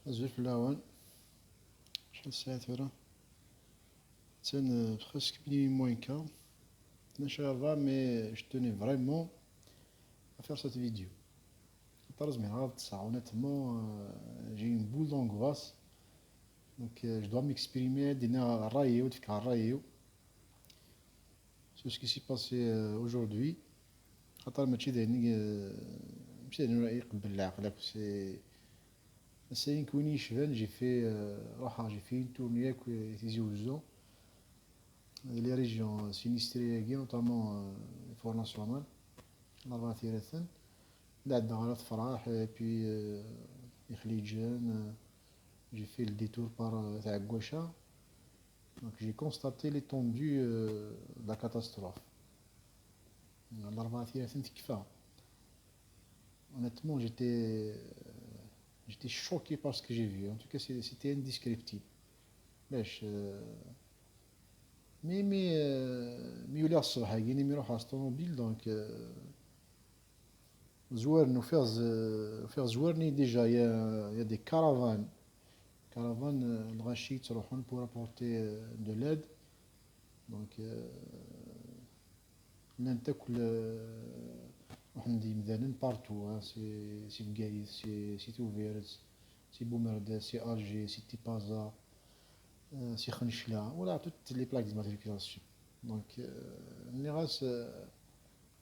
Azul fell-awen, شحال الساعة tura? Tsan presque minuit moins quart. Ça va, mais je tenais vraiment à faire cette vidéo. خاطر من غلط ça, honnêtement, j'ai une boule d'angoisse. Donc je dois m'exprimer, donner un rayon, un rayon sur ce qui s'est passé aujourd'hui. خاطر ماشي دايرين رأيي قبل العقل. C'est كوني يشبان j'ai fait j'ai fait une tournée avec Tizi Ouzou, les régions sinistrées, notamment le Fort National, l'Arبعة ثلاثين. Là, dans la Farah, et puis Ikhlijan, j'ai fait le détour par Gouacha. Donc j'ai constaté l'étendue de la catastrophe. L'Arبعة ثلاثين تكفى. Honnêtement, j'étais choqué par ce que j'ai vu. En tout cas, c'était indescriptible. باش مي يولي الصباح كيني مي يروح على الطوموبيل دونك زوارني وفيغ زوارني ديجا يا دي كارافان الغاشي تروحون بور ابورتي دو لاد دونك لان تاكل وحندي مدانن بارتو سي بكايس سي توفيرز سي بومرداس سي الجي سي تيبازا سي خنشلا ولا توت لي بلاك ديماتريكولاسيون دونك ملي غاس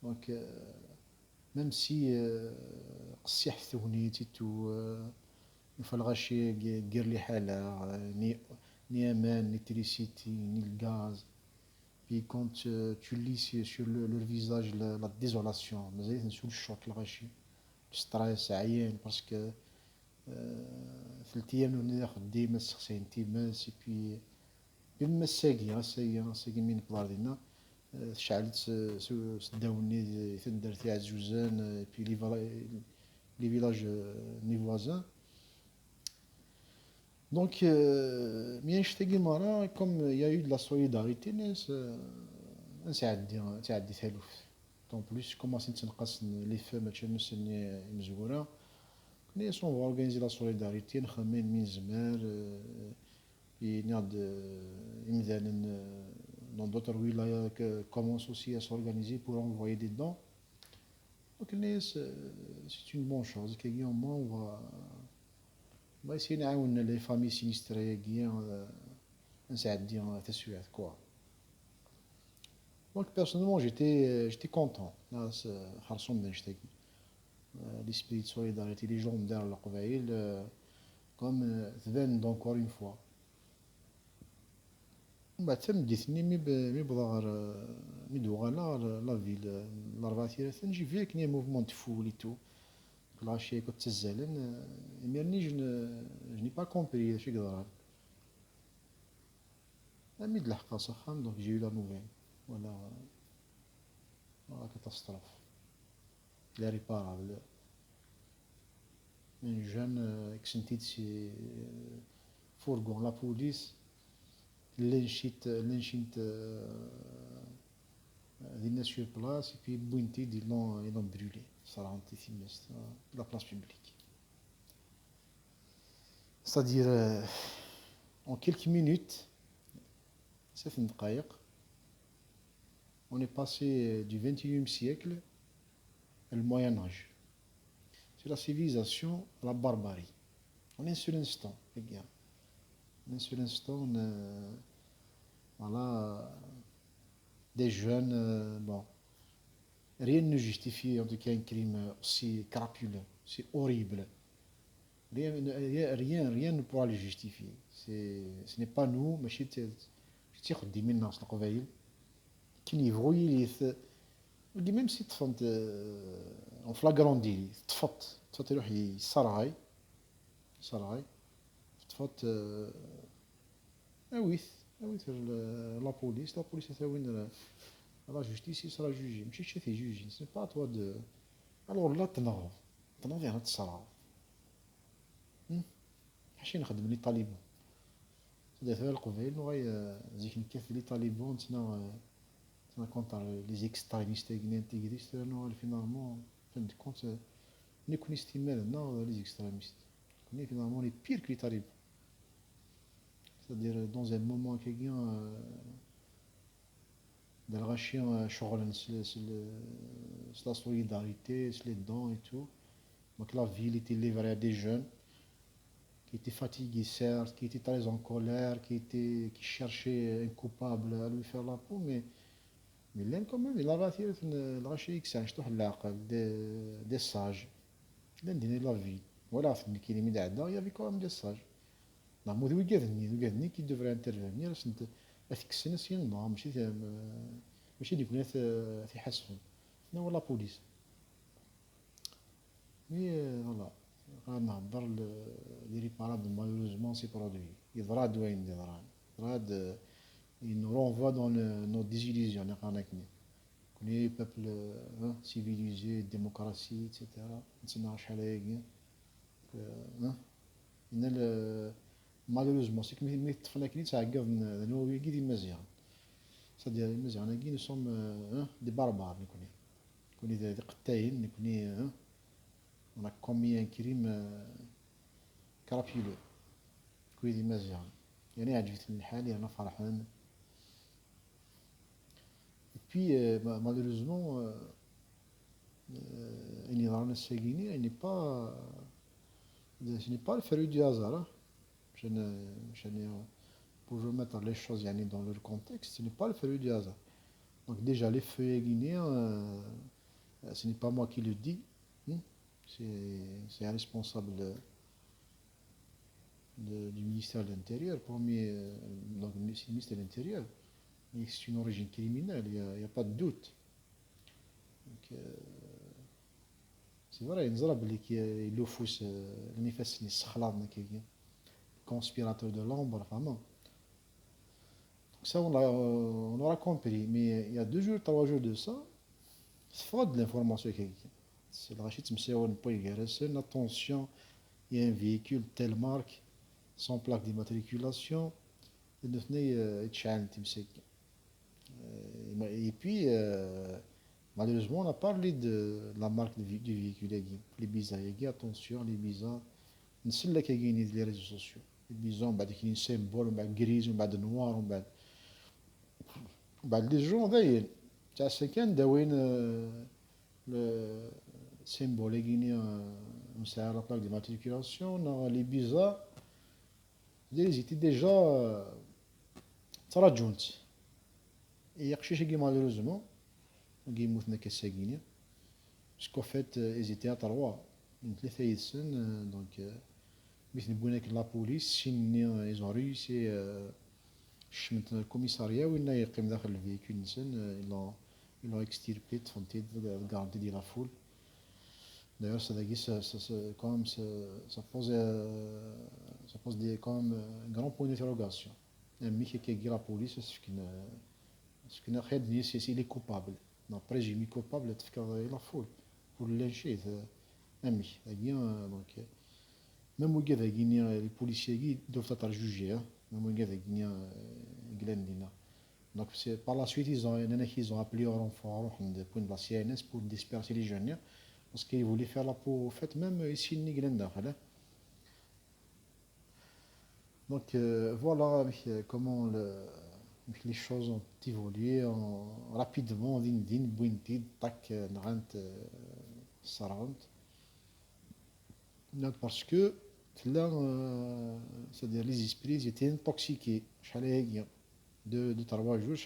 دونك ميم سي قصي حثوني تيتو مفالغاشي دير لي حالة ني امان ني تريسيتي ني الغاز. Puis quand tu lis sur leur visage la désolation, مازال sous le choc الغاشي ستريس عيان باسكو ثلاث ايام نولي خديمة سخسين تيماس بي بما ساقي من بلار دينا شعلت سداوني تندر تاع زوزان بي لي فيلاج ني فوازان دونك مي نشتاقي مرة كوم يا يو دو لا سوليداريتي ناس تعدي ثالوث دون بليس كوماسي تنقص لي فام ماشي مسني مزورة كنا سون اورغانيزي لا سوليداريتي نخمين من زمار ناد إمدانا dans d'autres wilayas commencent aussi à s'organiser pour envoyer des dons. Donc c'est une bonne chose. Au moins on va essayer نعاون les familles sinistrées نساعد تسويات quoi. Donc personnellement j'étais content. حرصون بدا نشتاقي l'esprit de solidarité les gens داروا القبائل comme تبان encore une fois. بعد تمديتني مي بدا غير مي دوغالا لا فيل الأربعة ثلاثين نجي فيها كني موفمون تفول تو العشية كنت تزالن ميرني je n'ai pas compris اش يقدر مي دلحقا سخان دونك جي لا نوفيل ولا كاتاستروف لا ريبارابل من جان اكسنتيت سي فورغون لا بوليس اللي نشيت des nains sur place et puis Bounty ils l'ont brûlé ça a rentré la place publique, c'est-à-dire en quelques minutes ça fait une دقائق on est passé du 21e siècle au Moyen Âge, c'est la civilisation à la barbarie en un seul instant les gars, en un seul instant voilà des jeunes bon rien ne justifie en tout cas un crime aussi crapuleux, c'est horrible. Rien ne pourra le justifier. Ce n'est pas nous, mais c'est خدامين الناس القبايل كي يبغوا même si تفهمت en flagrant délit تفط يروح يصرعي تفط اويث la police تاوين la justice il sera jugé ماشي شي جوجي ce n'est pas à toi de alors là تنغض يعني تصرع ماشي نخدم لي طالبان دابا القبائل وغاي زيك نكافي لي طالبان تنا كونتر لي اكستريميست كاين انتيغريست نو فينالمون فين كونت نكون استمال هنا لي اكستريميست كوني finalement les pires qui t'arrivent. C'est-à-dire dans un moment quelqu'un de الغاشي شغل c'est la solidarité, c'est les dons et tout. Donc la ville était livrée à des jeunes qui étaient fatigués certes, qui étaient très en colère, qui cherchaient un coupable à lui faire la peau, mais l'un quand même, il a raté الغاشي يكسانش واحد العقل des sages. L'un دينا la vie. Voilà, اللي كاينين من عدا, il y avait quand même des sages. نعم ذوي قاذني qui devrait intervenir سنت هذيك السنة ينظام ماشي اللي كنا تيحاسبهم. لا ولا بوليس. مي فوالا غنهضر l'irréparable malheureusement c'est produit. يضراد وين يضراد il nous renvoie dans nos désillusions كوني peuple civilisé, démocratie, etc. نتسنى شحال هاكي هنا malheureusement c'est que ملي طفلنا كي تعقد نووي كي دي مزيان c'est-à-dire المزيان كي nous sommes des barbares كوني des قتايين كوني on a commis un crime crapuleux كوني دي مزيان يعني عجبتني الحال انا فرحان. Et puis malheureusement النظام السجيني ce n'est pas le fruit du hasard. Pour remettre les choses dans leur contexte, ce n'est pas le fruit du hasard. Donc déjà, les feuilles guinéens, ce n'est pas moi qui le dis, c'est un responsable du ministère de l'Intérieur, donc le ministère de l'Intérieur, et c'est une origine criminelle, il n'y a pas de doute. Donc, c'est vrai, il le faut, conspirateur de l'ombre, vraiment. Donc ça, on aura compris. Mais il y a 2 jours, 3 jours de ça, c'est faute de l'information. C'est le rachid attention, il y a un véhicule telle marque, sans plaque d'immatriculation, et puis, malheureusement, on a parlé de la marque du véhicule. Les bizarres, attention, les bizarres, نسلك كاينين les réseaux sociaux. Les bizarres, بعد كاينين symbole, بعد gris, بعد noir, بعد les gens داير تاع السكن داوين le symbole guinéen مساعد la plaque d'immatriculation. Les bizarres, ils étaient déjà تراجعت. Et يقشيش malheureusement, يموتنا كساكينيا. Parce qu'en fait, ils étaient à 3. ثلاثة يدسن دونك باش نبغينا لا بوليس شني ils ont réussi شمت الكوميساريا وين يقيم داخل الفيكول نسن ils l'ont extirpé تفهمتي garantie ديال la foule. D'ailleurs ça dagui quand même ça pose des quand même un grand point d'interrogation. مي كي la police سكن خد نيس il est coupable. Non présumé coupable تفكر la foule pour le lyncher. Donc, même les policiers doivent être jugés. Donc, par la suite, ils ont appelé au renfort de la CNS pour disperser les jeunes. Parce qu'ils voulaient faire la peau faite même ici, donc, voilà comment les choses ont évolué rapidement. Parce que là, c'est-à-dire les esprits étaient intoxiqués. 2-3 jours,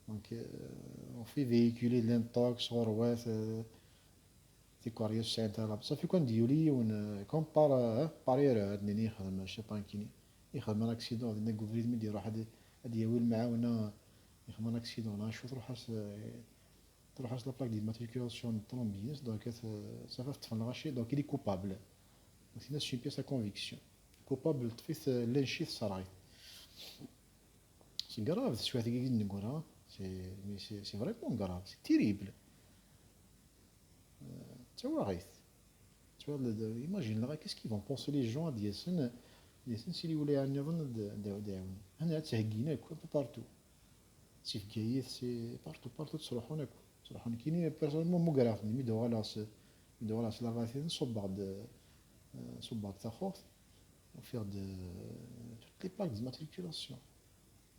donc on fait véhiculer l'intox, c'est quoi, ça fait quoi dit comme par erreur, je sais pas qui il y a un accident, il y a un gouvernement qui dit يويل معاونا يخدم un accident, là je تروح la plaque d'immatriculation de ton business, donc ça va te faire donc il est coupable. Donc c'est une pièce à conviction. Coupable de fait lyncher Sarai. C'est grave, c'est vraiment grave, c'est terrible. Tu vois, imagine là, qu'est-ce qu'ils vont penser les gens à Diasen s'ils voulaient un un peu partout. C'est partout sur le صراحة كاينين بيرسونيلمون مو قرافني مي دوغالاس لا غاثين صوب بعض sous bac taxox, faire toutes les plaques d'immatriculation.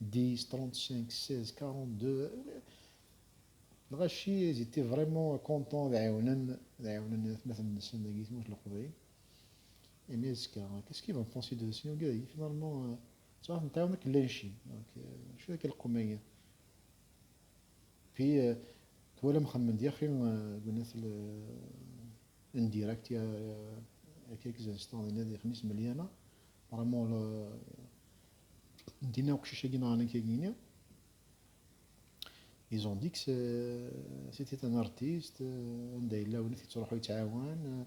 10, 35, 16, 42. الغاشي ils étaient vraiment contents d'عاوننا مثلا الناس اللي قيت موت القضية. Et mais qu'est-ce qu'ils vont penser de ça finalement صراحة نتعاونك لا نشي دونك شو ذاك القمية. Puis ولا مخمم ديال اخي قلنا انديريكت يا كيلكز انستون هنا خميس مليانة فريمون دينا وقشيشة كينا انا كيكينيا. Ils ont dit que c'était un artiste, عنده ولات تروحوا يتعاون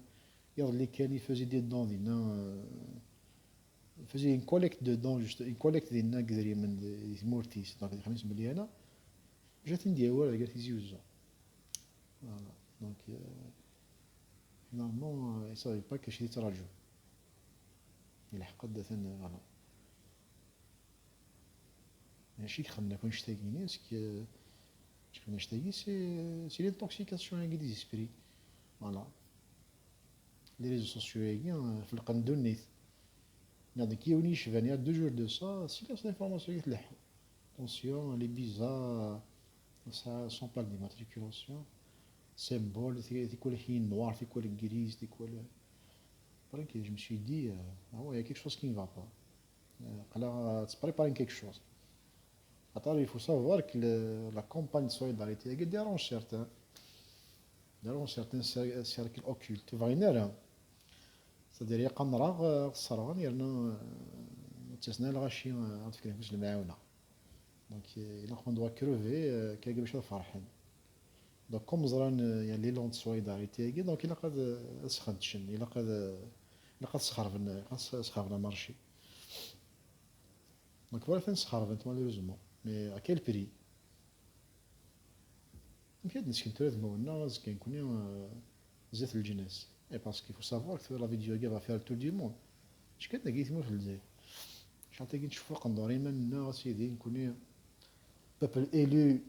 يظل اللي كان يفوزي دي دون دينا faisait une collecte de dons, juste une collecte des nagri من des mortis donc 5 مليانة جات نديروا قالت يزيوزو فوالا دونك finalement ils savaient pas كاش يتراجعوا يلحق دثن فوالا ماشي خلنا كون شتاقيني سكي كنا نشتاقي سي لينتوكسيكاسيون هكا دي زيسبري فوالا لي ريزو سوسيو هكا في القندو نيت يعني كيوني يشفاني à 2 jours de ça si les informations يتلحقوا attention les visas ça sans plaque d'immatriculation symbole تيكون حين noir تيكون gris تيكون برك je me suis dit ah ouais il y a quelque chose qui ne va pas قال tu prépares quelque chose. Attends, il faut savoir que la campagne de solidarité dérange certains cercles occultes. C'est-à-dire qu'il y a des gens qui ont الغاشي تفكر فيش المعاونه دونك الا كون دوا كروفي كاين باش فرحان دونك كوم زران يعني لي لون سوليداريتي هكا دونك الا قاد سخن تشن الا قاد سخرفنا مارشي دونك فوالا فين سخرفت مالوزمون مي ا كيل بري يمكن نسكن تريد مونا كاين كوني زيت الجناس اي باسكو فو سافوار كو لا فيديو كي فا فير تور دي موند شكون لقيت مول في الجزائر شحال كي نشوفو قندوري منا سيدي نكوني بابل élu,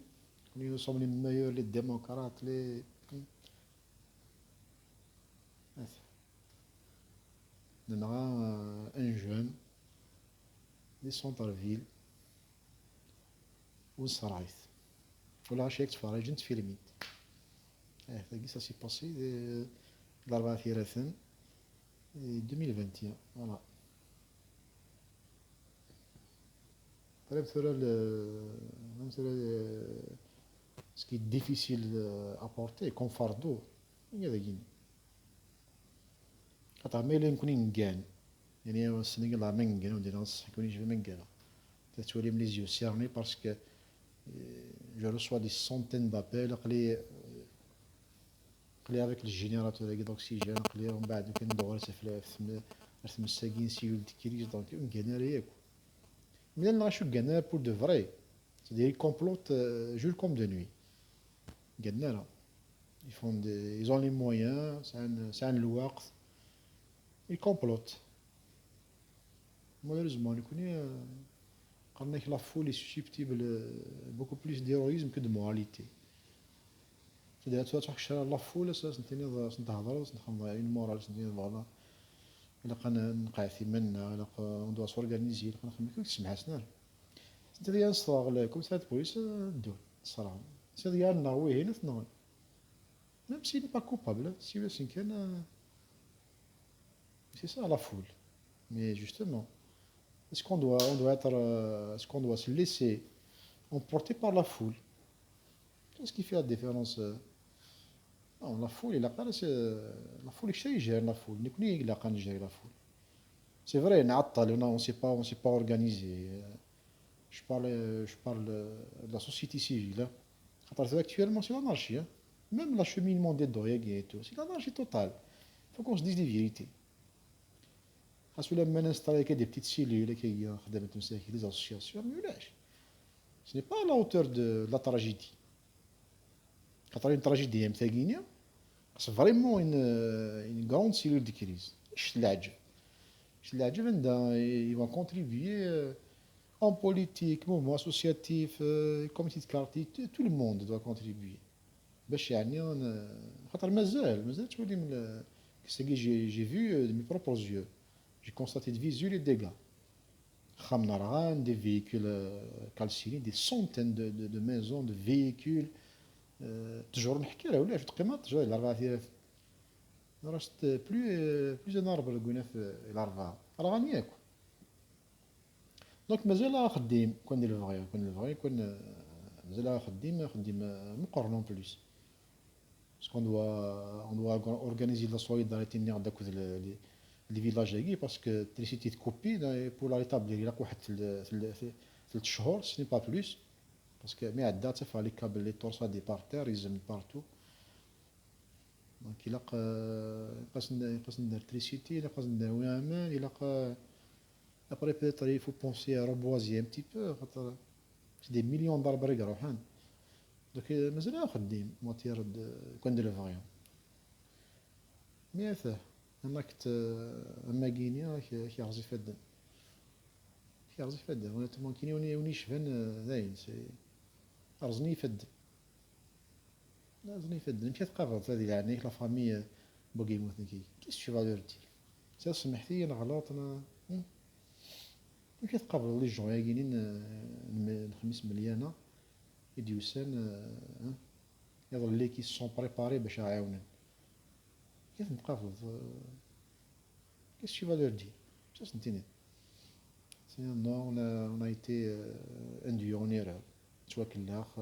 nous sommes les meilleurs, les démocrates, les... On aura un jeune des centres-villes ou Saraïs. Il faut lâcher que tu une filmite. Ça s'est passé d'Arba Firathen 2021. Voilà. Ce qui est difficile à porter comme fardeau, il y a des guinées. Quand on met les ngan, il y a un Sénégal à Mengen, on dit non, c'est qu'on y je vais Mengen. Peut-être que les yeux cernés parce que je reçois des centaines d'appels, avec le générateur d'oxygène, on va dire qu'on doit se faire un sagin si il crise donc on gagne rien. Mais là, je suis gagné pour de vrai. C'est-à-dire qu'ils complotent jour comme de nuit. Gagné. Ils ont les moyens, c'est un loueur. Ils complotent. Malheureusement, on connaît que la foule est susceptible beaucoup plus d'héroïsme que de moralité. C'est-à-dire que tu as la foule, c'est une morale, c'est une morale. On doit s'organiser. C'est-à-dire comme ça, c'est-à-dire même s'il n'est pas coupable, c'est ça la foule. Mais justement, est-ce qu'on doit se laisser emporter par la foule? Qu'est-ce qui fait la différence? Non, la foule, la foule, il gère la foule. Il gère la foule. C'est vrai, on ne s'est pas organisé. Je parle de la société civile. Actuellement, c'est l'anarchie. Même l'acheminement des drogues et tout, c'est l'anarchie totale. Il faut qu'on se dise des vérités. Parce que maintenant, installé des petites cellules, des associations, ce n'est pas à la hauteur de la tragédie. Quand une tragédie, c'est vraiment une grande cellule de crise. Ils vont contribuer en politique, mouvement associatif, comité de quartier, tout le monde doit contribuer. باش يعني خاطر مازال تولي C'est que j'ai vu de mes propres yeux. J'ai constaté de visu les dégâts. Khamnargan, des véhicules calcinés, des centaines de maisons, de véhicules. toujours نحكي لها ولا تقيمات تجري الأربعة ثلاث راست بلوز ان اربر لقينا في الأربعة راه غنياكو دونك مازال خديم كون ندير الفغي كون الفغي كون مازال خديم مقرن بلوس باسكو on doit organiser la solidarité نيا داك لي فيلاج هاكي باسكو تريسيتي تكوبي بور لا ريتابلير الى واحد 3 شهور سي با بلوس باسكو مي عدا تفا لي كابل لي طورسا دي بارتير يزم بارتو دونك الى خاص ندير تريسيتي الى خاص ندير امان الى ابري بيتر يفو بونسي ا رeboiser un petit peu خاطر سي دي مليون دار بريك روحان دونك مازال خديم موتير كون ندير الفغيون مي هذا انا كنت اما كينيا كي غزي فدن كي غزي فدن وانا كيني وني شفن زاين سي رزني فدن رزني فدن مشيت قررت هذه يعني لا فامي بوكي يموت كي كيس شي فالور دي سمحتي انا غلط انا مشيت قبل لي جون كاينين نخمس مليانه يديوسان يظل لي كي سون بريباري باش يعاونن كيف نقافل qu'est-ce que tu vas leur dire ça c'est une non on a été induit en erreur سواء كلاخ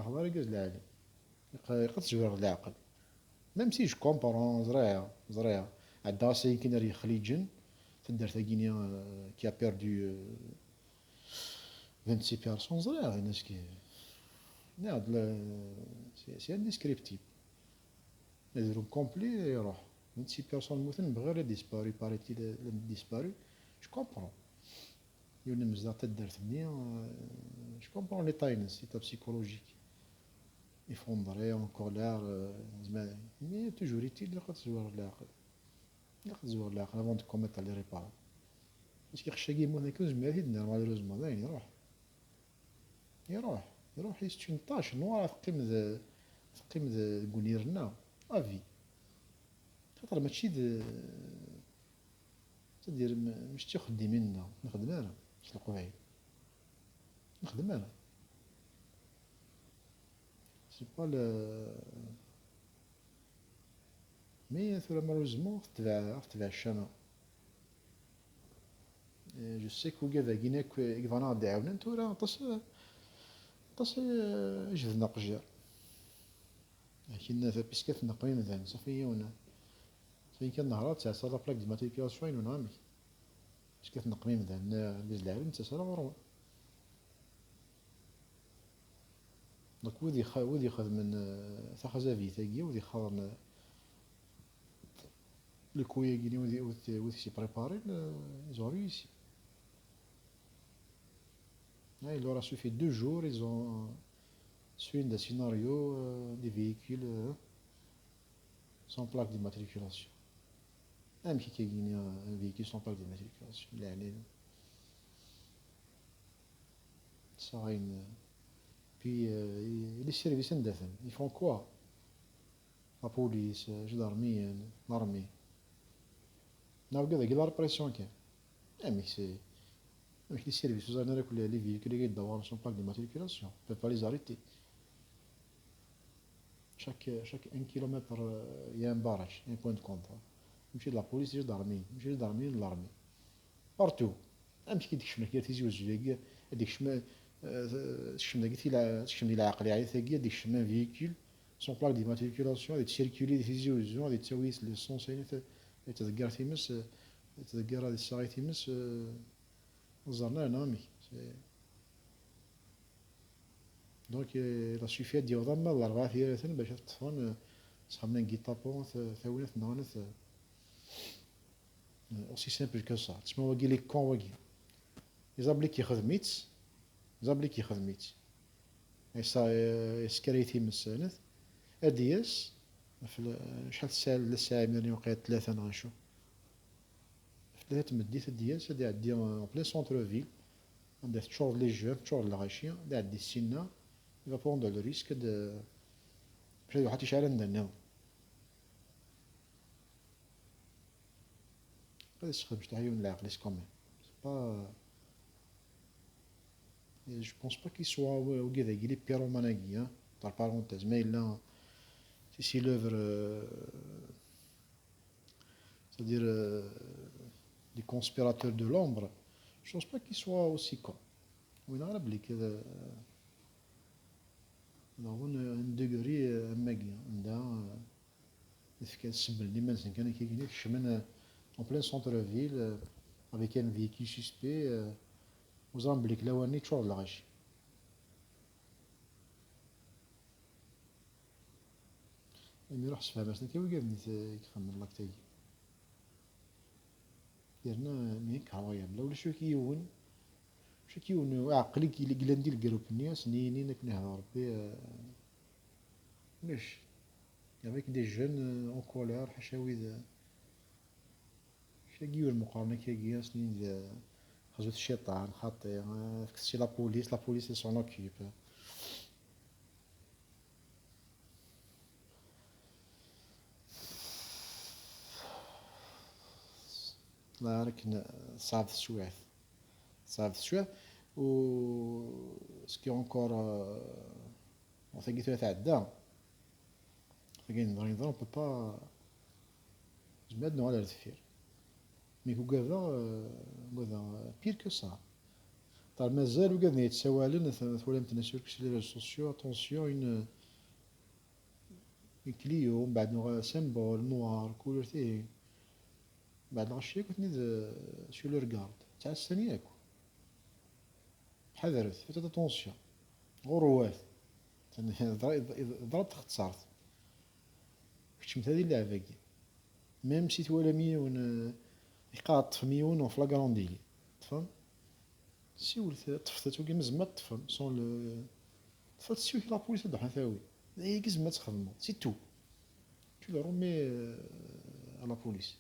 غير كاز العالم يقد تجبر العقل ميم سي جو كومبارون زريعه عندها سي كي خليجن تدار تاكينيا كي ا بيردو 26 بيرسون زريعه الناس كي نعم سي انديسكريبتيب يديرو كومبلي يروح 26 بيرسون موتن بغير ديسباري باريتي ديسباري جو كومبرون يوني مزدا تدار ثنيا جو كومبرون لي تاينس ايتا بسيكولوجيك يفوندري اون كولار زعما مي توجور يتيل اللي تزور العقل افون دو كوميت لي ريبار باسكو خشا كيموت هكا زعما يدير مالوريزمون داين يروح سي اون طاش نوار تقيم كونيرنا افي خاطر ماشي تدير مش تخدم منا نخدم انا باش القواعد نخدم انا سي با مي ثورا مالوزمون تبع الشمع جو سي كو كذا كينا كيفانا غادي يعاوننا ثورا طاس جبدنا قجير لكن بيسكات نقوي مثلا صافي ونا فين كان نهارات تاع صار بلاك دي ماتريكيلاسيون وين نعمل بيسكات نقوي مثلا بيز العالم تاع صار غروه دونك ودي خذ من ثاخزافي تاكي ودي خاض لو كويا كيني ودي سي بريباري زو ريوسي il leur a suffi 2 jours ils ont suivi des scénarios des véhicules sans plaque d'immatriculation même qui gagne un véhicule sans plaque d'immatriculation ça a une puis les services indéfendus ils font quoi la police gendarmerie l'armée نعرف كذا كلا ريبريسيون كاين mais c'est avec les services vous avez les véhicules qui doivent sans plaque d'immatriculation on ne peut pas les arrêter chaque 1 kilomètre il y a un barrage un point de contrôle مشي la police gendarmerie مشي gendarmerie l'armée partout امشي كي ديك الشمال كي تيجي وزوج هذيك الشمال الشمال ديال العقل يعني ثاقيه ديك الشمال فيكول سون بلاك ديماتريكولاسيون غادي تسيركولي دي تيجي وزوج غادي تساوي لي سونسيني تذكر تيمس تذكر هذه الساعه تيمس زرنا نامي دونك لا سوفيات ديال ضمه الاربعه ثلاثه باش تطفون صحابنا كيطابون ثاويات نانث اوسي سامبل كو سا تسمى واقي لي كون واقي يزابليكي خدميت سكريتي مسانث ادياس شحال الساعه من وقيت 3 نغنشوف ثلاثة تمديت دياس هادي عندي اون بلي سونتر فيل عندها تشور لي جون تشور الغاشيه هادي عندي السنه يبا بوندو لو ريسك باش واحد يشعل عندنا هذا تخرج تاع عيون العقل كوميم با. جو بونس با كي سوا وكذا كي لي بيروماناكي تاع بارونتيز ما الا سي لوفر c'est-à-dire les conspirateurs de l'ombre, je pense pas qu'ils soient aussi cons. وين غير بلي كذا هو ان دوغري ماكي عندها كيف كتسبل لي مازال كان كيجيني في الشمن en plein centre-ville avec un véhicule suspect وزعم بليك لواني تشور الغاشي. يعني روح سفها بس نتا ويقابني يخمم الله كتاي درنا ميك هوايا بلا ولا شو كيون شو كيون عقلي كي اللي قلا ندير الجروب الناس نيني نهضر ربي علاش avec des jeunes en colère حاشاوي ذا شاكيو المقارنة كيا سنين غزوة الشيطان خاطي سي لا بوليس سون اوكيب. لا راك صعب السوايع صعب السوايع و سكي اونكور ثقيت تعدى ثقيت نضرب اون بو با جماد نوع على الدفير مي كو كذا بير كو سا طال مازال وكذا يتسوالن ثولا متناسور كش لي ريزو سوسيو اتونسيون اون كليو من بعد نوع سيمبول نوار كولور تي بعد الغشية كنت نيد سو لو ريغارد تاع السنة ياكو حذرت فيت اتونسيون غروات ضربت ختصرت كتشمت هذه اللعبة كي ميم سي تولا ميون يقاطف ميون في لاكراندي تفهم سيولت طفت وكي مزما تفهم سون لو طفت سيولت لابوليس دوحا ثاوي هي كي زعما تخدمو سي تو تو لو رومي على بوليس